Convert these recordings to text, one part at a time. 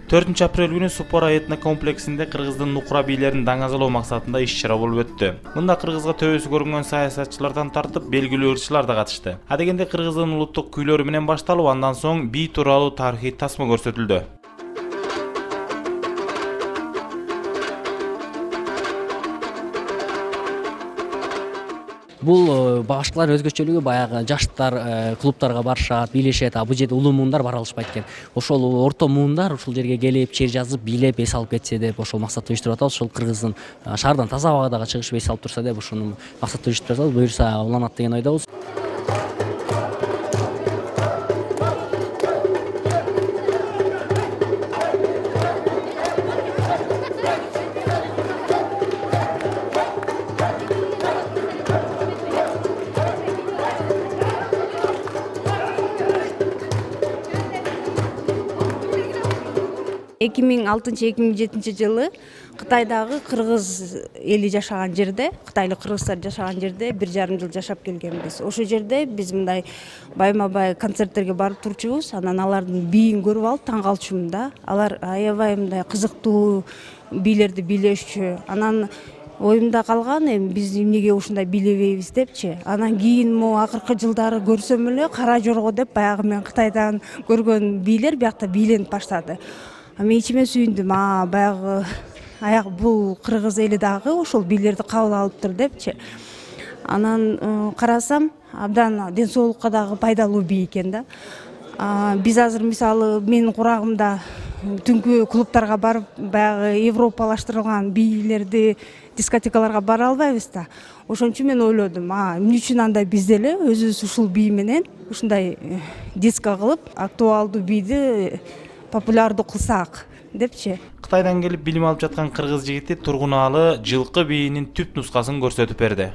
4 апрель күнү Супора этно комплексинде Кыргыздын нукура бийлерин даңазалоо максатында иш-чара болуп өттү. Мында Кыргызга төбөсү көрүнгөн саясатчылардан тартып белгилүү ырчылар да катышты. Адегенде Кыргыздын улуттук күйлөрү менен башталып, андан соң бий тууралуу тарыхый тасма көрсөтүлдү. Бул башкалар өзгөчөлүгү баягы жаштар клубтарга барышат, бийлешет, бул жерде улуу муундар бара алышпайт экен. Ошол орто муундар ушул жерге келип, чер жазып, бийлеп, эс алып кетсе деп ошол максатты уюштуруп атабыз. Ошол Кыргыздын шаардан таза абагага чыгышып эс алып турса деп ошону максатты уюштуруп атабыз. Буюрса уланат деген ойдобуз. Эки миң алтынчы 2007 жылы Кытайдагы кыргыз эли жашаган жерде, кытайлык кыргыздар жашаган жерде 1,5 жыл жашап келгенбиз. Ошол жерде биз мындай байма-бай концерттерге барып турчубуз. Анан алардын бийин көрүп алып таң калчумун да. Алар аябай мындай кызыктуу бийлерди бийлешчү. Анан оюмда калган, эми биз эмнеге ушундай бийлебейбиз депчи. Анан кийин могу акыркы жылдары көрсөм эле Кара Жорго деп баягы мен Кытайдан көргөн бийлер биякта бийленип баштады. Мен ичиме сүйүндүм, баягы аяк бул кыргыз эли дагы ошол бийлерди кабыл алыптыр депчи. Анан карасам, абдан ден соолукка дагы пайдалуу бий экен да. Биз азыр мисалы менин курагымда түнкү клубтарга барып, баягы европалаштырылган бийлерди дискотекаларга бара албайбыз да. Ошон үчүн мен ойлодум, эмне үчүн андай биз деле өзүбүз ушул бий менен ушундай диско кылып, актуалдуу бийди популярдуу кылсак депчи. Кытайдан келип билим алып жаткан кыргыз жигити Тургунаалы жылкы бийинин түп нускасын көрсөтүп берди.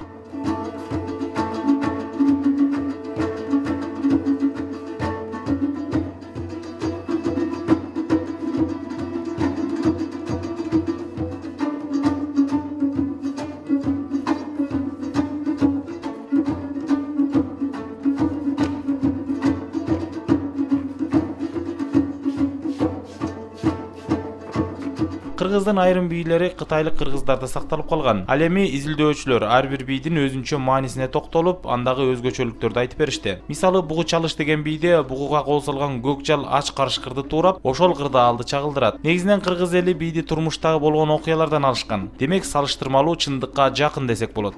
Кыргыздын айрым бийлери кытайлык кыргыздарда сакталып калган. Ал эми изилдөөчүлөр ар бир бийдин өзүнчө маанисине токтолуп, андагы өзгөчөлүктөрдү айтып беришти. Мисалы, бугу чалыш деген бийде бугуга кол салган көк жал ач карышкырды туурап, ошол кырда алды чагылдырат. Негизинен кыргыз эли бийди турмуштагы болгон окуялардан алышкан. Демек, салыштырмалуу чындыкка жакын десек болот.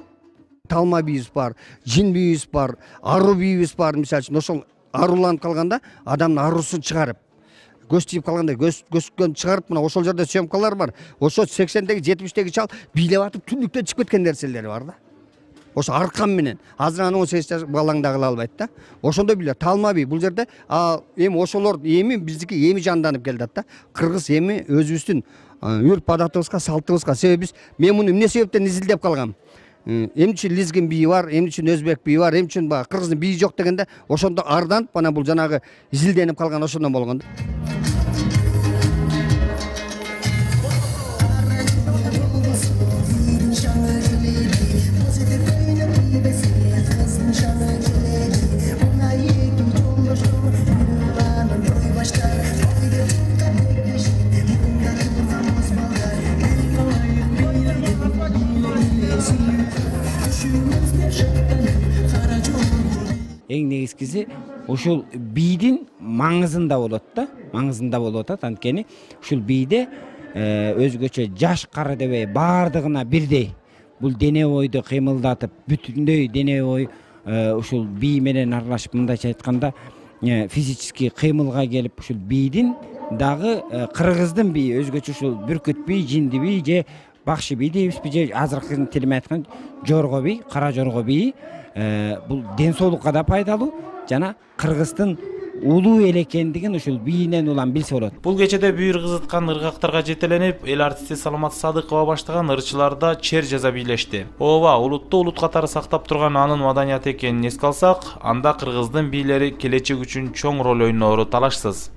Талма бийибиз бар, жин бийибиз бар, ару бийибиз бар. Мисалы үчүн ошол аруланып калганда адамдын арусун чыгарып, көз тиіп қалғанда көзгөн чыгарып, мына ошол жерде съемкалар бар. Ошо 80-деги 70-деги чал бийлеп атып түндүктөн чыгып кеткен нерселери бар да. Ошо аркан менен. Азыр аны 18 жаш балаң да кыла албайт да. Ошондой бийлер талма бий. Бул жерде эми ошолор эми биздики эми жанданып келдат да. Кыргыз эми өзүбүздүн үрп адатыбызга, салтыбызга. Себеби мен муну эмне себептен изилдеп калгам? Эмне үчүн лезгин бийи бар, эмне үчүн өзбек бийи бар, эмне үчүн кыргыздын бийи жок дегенде ошондо арданып, мына бул жанагы изилденип калган ошондон болгон. Эң негизгиси ошол бийдин маңызында болот да, маңызында болуп атат. Анткени ушул бийде өзгөчө жаш кары дебей баардыгына бирдей бул дене бойду кыймылдатып, бүтүндөй дене бой ушул бий менен аралашып, мындайча айтканда физический кыймылга келип, ушул бийдин дагы кыргыздын бийи өзгөчө ушул бүркүт бий, жинди бий же бакшы бий дейбизби, же азыркы тилимен айтканда жорго бий, Кара Жорго бийи бул ден соолукка да пайдалуу жана Кыргыздын улуу эл экендигин ушул бийинен улам билсе болот. Бул кечеде бүйүр кызыткан ыргактарга жетеленип, эл артисти Саламат Садыкова баштаган ырчыларда чер жаза бийлешти. Ооба, улутты улут катары сактап турган анын маданияты экенин эске алсак, анда кыргыздын бийлери келечек үчүн чоң роль ойноору талашсыз.